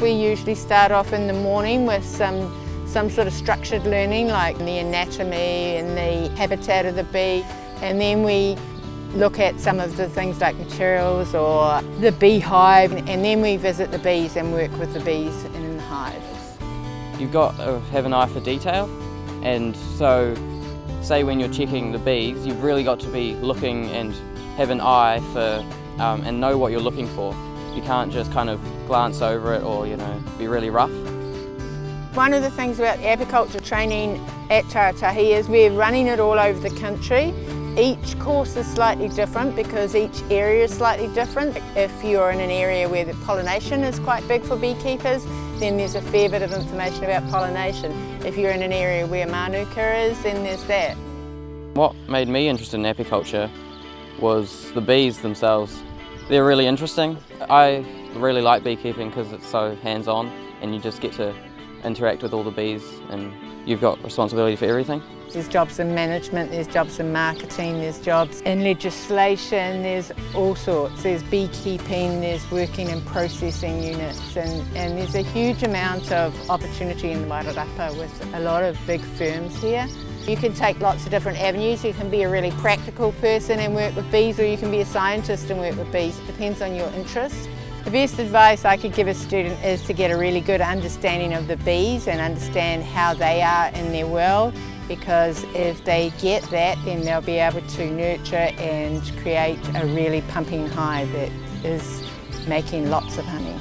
We usually start off in the morning with some sort of structured learning, like the anatomy and the habitat of the bee, and then we look at some of the things like materials or the beehive, and then we visit the bees and work with the bees in the hive. You've got to have an eye for detail, and so say when you're checking the bees, you've really got to be looking and have an eye for and know what you're looking for. You can't just kind of glance over it or, you know, be really rough. One of the things about apiculture training at Taratahi is we're running it all over the country. Each course is slightly different because each area is slightly different. If you're in an area where the pollination is quite big for beekeepers, then there's a fair bit of information about pollination. If you're in an area where manuka is, then there's that. What made me interested in apiculture was the bees themselves. They're really interesting. I really like beekeeping because it's so hands-on and you just get to interact with all the bees and you've got responsibility for everything. There's jobs in management, there's jobs in marketing, there's jobs in legislation, there's all sorts. There's beekeeping, there's working in processing units, and there's a huge amount of opportunity in the Wairarapa with a lot of big firms here. You can take lots of different avenues. You can be a really practical person and work with bees, or you can be a scientist and work with bees. It depends on your interest. The best advice I could give a student is to get a really good understanding of the bees and understand how they are in their world, because if they get that, then they'll be able to nurture and create a really pumping hive that is making lots of honey.